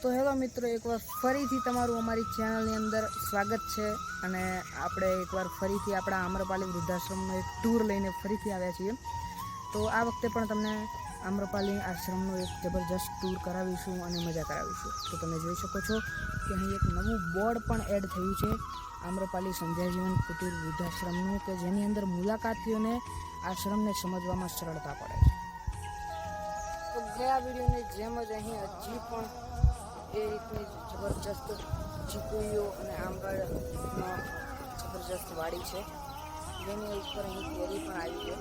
તો હેલો મિત્રો, એકવાર ફરીથી તમારું અમારી ચેનલની અંદર સ્વાગત છે. અને આપણે એકવાર ફરીથી આપણા આમ્રપાલી વૃદ્ધાશ્રમનો એક ટૂર લઈને ફરીથી આવ્યા છીએ. તો આ વખતે પણ તમને આમ્રપાલી આશ્રમનો એક જબરજસ્ત ટૂર કરાવીશું અને મજા કરાવીશું. તો તમે જોઈ શકો છો કે અહીં એક નવું બોર્ડ પણ એડ થયું છે આમ્રપાલી સંધ્યાજીવન કુટીર વૃદ્ધાશ્રમનું, કે જેની અંદર મુલાકાતીઓને આશ્રમને સમજવામાં સરળતા પડે છે. તો ગયા વિડીયોની જેમ જ અહીં હજી પણ એ રીતની જબરજસ્ત ચીકુઈઓ અને આંબાનો જબરજસ્ત વાડી છે, જેની ઉપર અહીં કેરી પણ આવી છે.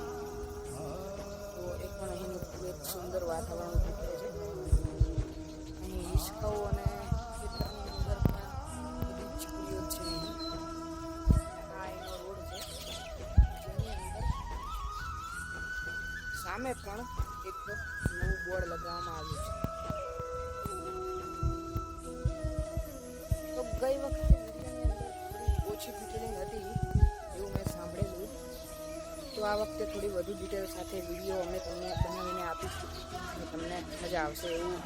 તો એ પણ અહીંનું ખૂબ એક સુંદર વાતાવરણ ઉભું છે. અહીં હિંચકાઓ અને ખેતરની અંદર પણ બધી ચીકુઈઓ છે. આ એનો રોડ છે, જેની અંદર સામે પણ એક નવું બોર્ડ લગાવવામાં આવ્યું છે. તો ગઈ વખતે વિડીયોની અંદર થોડી ઓછી ડિટેલિંગ હતી એવું મેં સાંભળેલું. તો આ વખતે થોડી વધુ ડિટેલ સાથે વિડીયો અમે તમને બનાવીને આપીશું અને તમને મજા આવશે એવું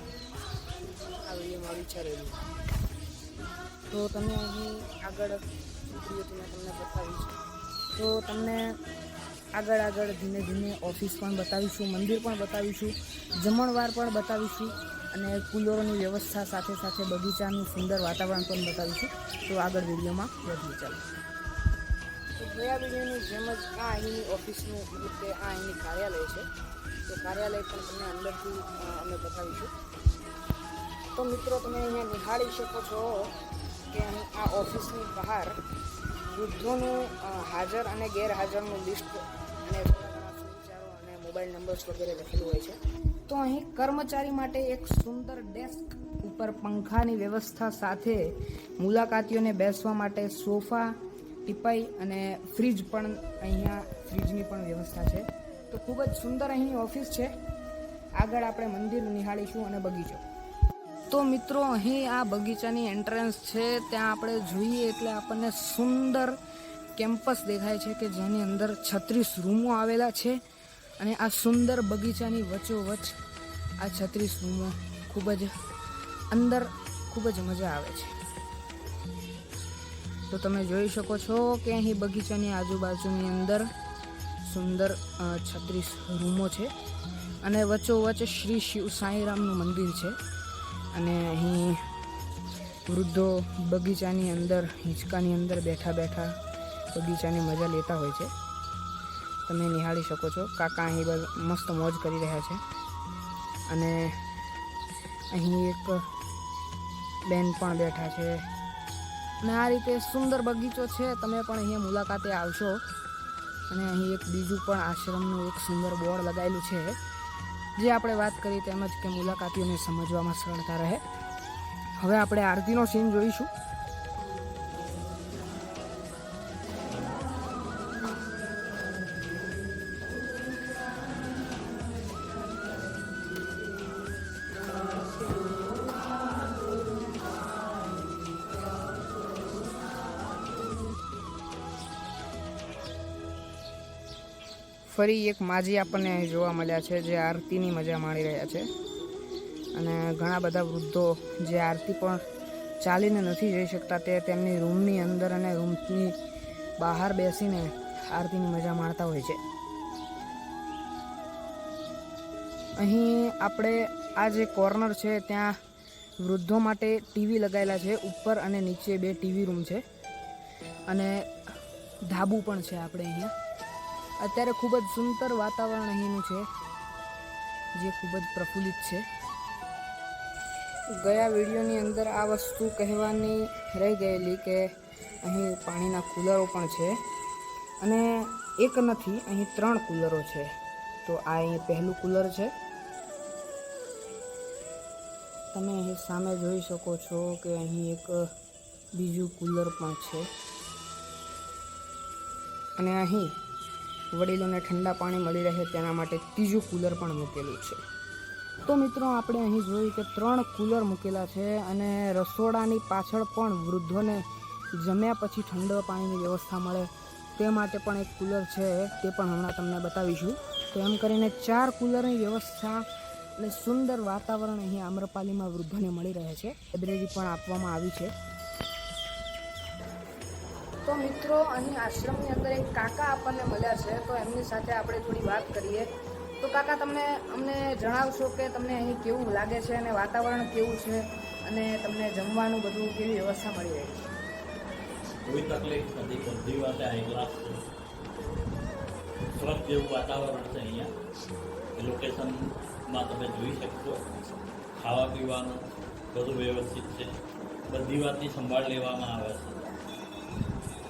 આ વિડીયોમાં વિચારેલું. તો તમે અહીં આગળ વિડીયોથી મેં તમને બતાવીશ. તો તમને આગળ ધીમે ધીમે ઓફિસ પણ બતાવીશું, મંદિર પણ બતાવીશું, જમણવાર પણ બતાવીશું અને કુલરોની વ્યવસ્થા સાથે સાથે બગીચાનું સુંદર વાતાવરણ પણ બતાવીશું. તો આગળ વિડીયોમાં વધીએ ચાલો. તો ગયા વિડીયોની જેમ જ આ અહીંની ઓફિસનું કે આ અહીંની કાર્યાલય છે. તો કાર્યાલય પણ તમને અંદરથી અમે બતાવીશું. તો મિત્રો, તમે અહીંયા નિહાળી શકો છો કે અહીં આ ઓફિસની બહાર વૃદ્ધોનું હાજર અને ગેરહાજરનું લિસ્ટ અને સુવિચારો અને મોબાઈલ નંબર્સ વગેરે લખેલું હોય છે. તો અહીં કર્મચારી માટે એક સુંદર ડેસ્ક ઉપર પંખાની વ્યવસ્થા સાથે મુલાકાતીઓને બેસવા માટે સોફા, ટીપાઈ અને ફ્રીજ પણ અહીંયા ફ્રીજની પણ વ્યવસ્થા છે. તો ખૂબ જ સુંદર અહીંની ઓફિસ છે. આગળ આપણે મંદિર નિહાળીશું અને બગીચો. તો મિત્રો, અહીં આ બગીચાની એન્ટ્રન્સ છે, ત્યાં આપણે જોઈએ એટલે આપણને સુંદર કેમ્પસ દેખાય છે કે જેની અંદર 36 રૂમો આવેલા છે. અને આ સુંદર બગીચાની વચ્ચોવચ્ચ આ 36 રૂમો ખૂબ જ અંદર ખૂબ જ મજા આવે છે. તો તમે જોઈ શકો છો કે અહીં બગીચાની આજુબાજુની અંદર સુંદર 36 રૂમો છે અને વચ્ચોવચ્ચ શ્રી શિવ સાંઈરામનું મંદિર છે. અને અહીં વૃદ્ધો બગીચાની અંદર હિંચકાની અંદર બેઠા બેઠા બગીચાની મજા લેતા હોય છે. તમે નિહાળી શકો છો. કાકા અહીં મસ્ત મોજ કરી રહ્યા છે. અને અહીં એક બેન પણ બેઠા છે. અને આ રીતે સુંદર બગીચો છે. તમે પણ અહીંયા મુલાકાતે આવશો. અને અહીં એક બીજું પણ આશ્રમનું એક સુંદર બોર્ડ લગાવેલું છે, જે આપણે વાત કરી તેમજ કે મુલાકાતીઓને સમજવામાં સરળતા રહે. હવે આપણે આરતીનો સીન જોઈશું. ફરી એક માજી આપણને જોવા મળ્યા છે, જે આરતીની મજા માણી રહ્યા છે. અને ઘણા બધા વૃદ્ધો જે આરતી પણ ચાલીને નથી જઈ શકતા, તે તેમની રૂમની અંદર અને રૂમની બહાર બેસીને આરતીની મજા માણતા હોય છે. અહીં આપણે આ જે કોર્નર છે ત્યાં વૃદ્ધો માટે ટીવી લગાવેલા છે. ઉપર અને નીચે 2 ટીવી રૂમ છે અને ધાબુ પણ છે. આપણે અહીંયા અત્યારે ખૂબ જ સુંદર વાતાવરણ અહીંનું છે, જે ખૂબ જ પ્રફુલ્લિત છે. ગયા વિડીયોની અંદર આ વસ્તુ કહેવાની રહી ગયેલી કે અહીં પાણીના કુલરો પણ છે. અને એક નથી, અહીં 3 કુલરો છે. તો આ અહીં પહેલું કુલર છે. તમે અહીં સામે જોઈ શકો છો કે અહીં એક બીજું કુલર પણ છે. અને અહીં વડીલોને ઠંડા પાણી મળી રહે તેના માટે ત્રીજું કુલર પણ મૂકેલું છે. તો મિત્રો, આપણે અહીં જોયું કે 3 કુલર મૂકેલા છે. અને રસોડાની પાછળ પણ વૃદ્ધોને જમ્યા પછી ઠંડા પાણીની વ્યવસ્થા મળે તે માટે પણ એક કુલર છે. તે પણ હમણાં તમને બતાવીશું. તો એમ કરીને 4 કુલરની વ્યવસ્થા અને સુંદર વાતાવરણ અહીં આમ્રપાલીમાં વૃદ્ધોને મળી રહે છે. લાઇબ્રેરી પણ આપવામાં આવી છે. તો મિત્રો, અહીં આશ્રમની અંદર એક કાકા આપણને મળ્યા છે, તો એમની સાથે આપણે થોડી વાત કરીએ. તો કાકા, તમને અમને જણાવશો કે તમને અહીં કેવું લાગે છે અને વાતાવરણ કેવું છે અને તમને જમવાનું બધું કેવી વ્યવસ્થા મળી રહી છે? કોઈ તકલીફ નથી, બધી વાતે હાઈ ક્લાસ છે. સ્વર્ગ જેવું વાતાવરણ છે અહીંયા. એ લોકેશનમાં તમે જોઈ શકશો. ખાવા પીવાનું બધું વ્યવસ્થિત છે. બધી વાતની સંભાળ લેવામાં આવે છે.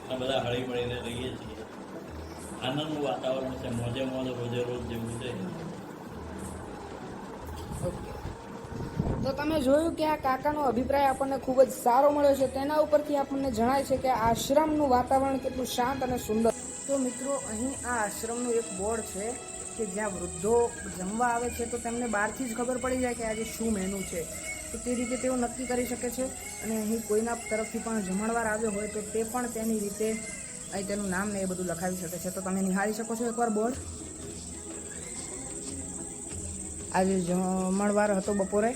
અને બધા હળી મળીને રહીએ છીએ. આનંદનું વાતાવરણ છે. મોજે મોજ રોજે રોજ જેવું છે. ઓકે, તો તમે જોયું કે આ કાકાનો અભિપ્રાય આપણને ખૂબ જ સારો મળ્યો છે. તેના ઉપરથી આપણને જણાય છે કે આશ્રમનું વાતાવરણ કેટલું શાંત અને સુંદર. તો મિત્રો, અહીં આ આશ્રમનું એક બોર્ડ છે કે જ્યાં વૃદ્ધો જમવા આવે છે, તો તેમને બહારથી જ ખબર પડી જાય કે આજે શું મેનુ છે. તો તે રીતે તેઓ નક્કી કરી શકે છે. અને અહીં કોઈના તરફથી પણ જમણવાર આવ્યો હોય તો તે પણ તેની રીતે અહીં તેનું નામ ને એ બધું લખાવી શકે છે. તો તમે નિહાળી શકો છો એકવાર બોર્ડ. આજે જમણવાર હતો બપોરે.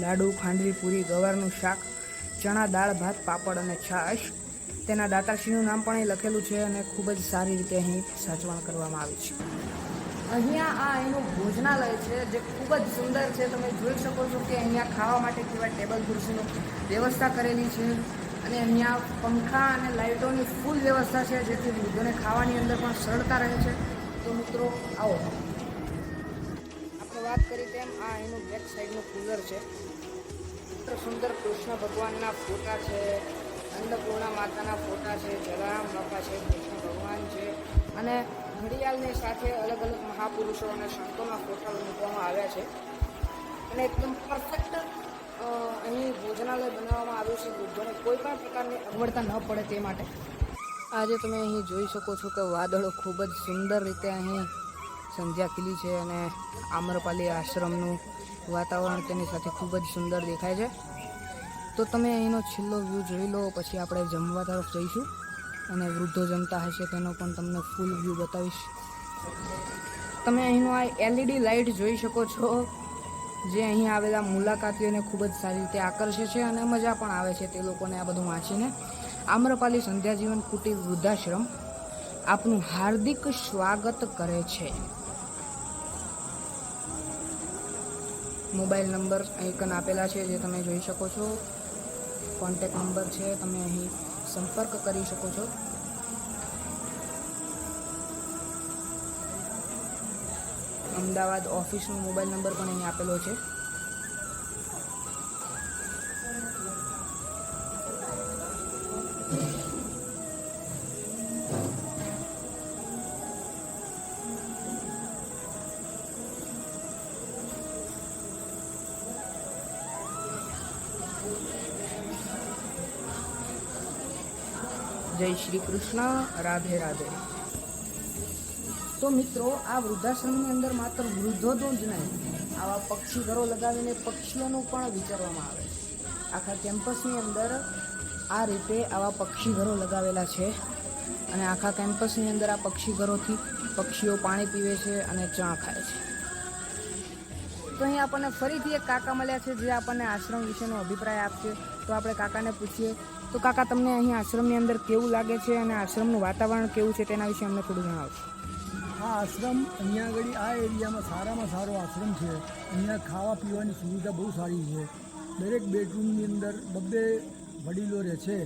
લાડુ, ખાંડવી, પૂરી, ગવારનું શાક, ચણા, દાળ, ભાત, પાપડ અને છાશ. તેના દાતાશ્રીનું નામ પણ અહીં લખેલું છે અને ખૂબ જ સારી રીતે અહીં સાચવણ કરવામાં આવી છે. અહીંયા આ એનું ભોજનાલય છે જે ખૂબ જ સુંદર છે. તમે જોઈ શકો છો કે અહીંયા ખાવા માટે કેવા ટેબલ ખુરશીની વ્યવસ્થા કરેલી છે અને અહીંયા પંખા અને લાઇટોની ફૂલ વ્યવસ્થા છે, જેથી વૃદ્ધોને ખાવાની અંદર પણ સરળતા રહે છે. તો મિત્રો, આવો, આપણે વાત કરી તેમ આ એનું બેક સાઈડનું કુલર છે. સુંદર કૃષ્ણ ભગવાનના ફોટા છે, અન્નપૂર્ણા માતાના ફોટા છે, જલારામ બાપા છે, કૃષ્ણ ભગવાન છે અને ઘડિયાળની સાથે અલગ અલગ મહાપુરુષો અને સંતોના ફોટા મૂકવામાં આવ્યા છે. અને એકદમ પરફેક્ટ અહીં ભોજનાલય બનાવવામાં આવ્યું છે વૃદ્ધોને કોઈ પણ પ્રકારની અગવડતા ન પડે તે માટે. આજે તમે અહીં જોઈ શકો છો કે વાદળો ખૂબ જ સુંદર રીતે અહીં સંધ્યા ખીલી છે અને આમ્રપાલી આશ્રમનું વાતાવરણ તેની સાથે ખૂબ જ સુંદર દેખાય છે. તો તમે અહીંનો છેલ્લો વ્યૂ જોઈ લો, પછી આપણે જમવા તરફ જઈશું અને વૃદ્ધો જમતા હશે તેનો પણ તમને ફૂલ વ્યૂ બતાવીશ. તમે અહીંનો આ LED લાઇટ જોઈ શકો છો, જે અહીં આવેલા મુલાકાતીઓને ખૂબ જ સારી રીતે આકર્ષે છે અને મજા પણ આવે છે તે લોકોને આ બધું વાંચીને. આમ્રપાલી સંધ્યાજીવન કુટીર વૃદ્ધાશ્રમ આપનું હાર્દિક સ્વાગત કરે છે. મોબાઈલ નંબર આઇકન આપેલા છે જે તમે જોઈ શકો છો. કોન્ટેક્ટ નંબર છે, તમે અહીં સંપર્ક કરી શકો છો. અમદાવાદ ઓફિસનો મોબાઈલ નંબર પણ અહીં આપેલો છે. જય શ્રી કૃષ્ણ, રાધે રાધે. તો મિત્રો, આ વૃદ્ધાશ્રમની અંદર માત્ર વૃદ્ધોનું જ નહીં, આવા પક્ષી ઘરો લગાવીને પક્ષીઓનું પણ વિચારવામાં આવે છે. આખા કેમ્પસની અંદર આ રીતે આવા પક્ષી ઘરો લગાવેલા છે અને આખા કેમ્પસની અંદર આ પક્ષી ઘરોથી પક્ષીઓ પાણી પીવે છે અને ચા ખાય છે. તો અહીં આપણને ફરીથી એક કાકા મળ્યા છે જે આપણને આશ્રમ વિશેનો અભિપ્રાય આપશે. તો આપણે કાકાને પૂછીએ. તો કાકા, તમને અહીં આશ્રમની અંદર કેવું લાગે છે અને આશ્રમનું વાતાવરણ કેવું છે તેના વિશે અમને થોડું જણાવશો? આ આશ્રમ અહીંયા આગળ આ એરિયામાં સારામાં સારો આશ્રમ છે. અહીંયા ખાવા પીવાની સુવિધા બહુ સારી છે. દરેક બેડરૂમની અંદર 2 વડીલો રહે છે.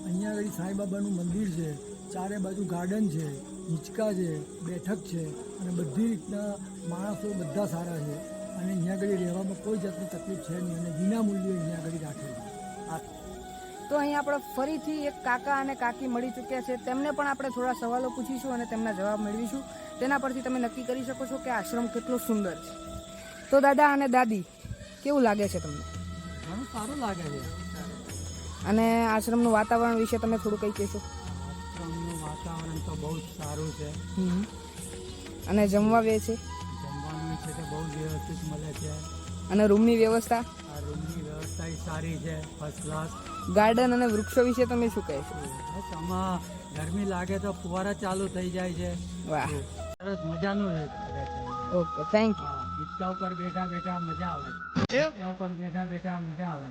અહીંયા આગળ સાંઈબાબાનું મંદિર છે, ચારે બાજુ ગાર્ડન છે, હિંચકા છે, બેઠક છે અને બધી રીતના માણસો બધા સારા છે. અને અહીંયા આગળ રહેવામાં કોઈ જાતની તકલીફ છે નહીં અને વિના મૂલ્યે અહીંયા આગળ રાખે છે. તો અહીં આપણે ફરીથી એક કાકા અને કાકી મળી ચૂક્યા છે. તેમને પણ આપણે થોડા સવાલો પૂછીશું અને તેમના જવાબ મેળવીશું. તેના પરથી તમે નક્કી કરી શકો છો કે આશ્રમ કેટલો સુંદર છે. તો દાદા અને દાદી, કેવું લાગે છે તમને? ઘણું સારું લાગે છે. અને આશ્રમનું વાતાવરણ વિશે તમે થોડું કંઈ કહેશો? આશ્રમનું વાતાવરણ તો બહુ જ સારું છે. અને જમવા છે જમવાનું છે તે બહુ વ્યવસ્થિત મળે છે. અને રૂમની વ્યવસ્થા? આ રૂમની વ્યવસ્થા સારી છે, ફર્સ્ટ ક્લાસ. ગાર્ડન અને વૃક્ષો વિશે તમે શું કહેશો? બસ આમાં ગરમી લાગે તો ફુવારા ચાલુ થઈ જાય છે. વાહ, સરસ મજાનું રહે છે. Okay, thank you. હિંચકા ઉપર બેઠા બેઠા મજા આવે. હિંચકા ઉપર બેઠા બેઠા મજા આવે.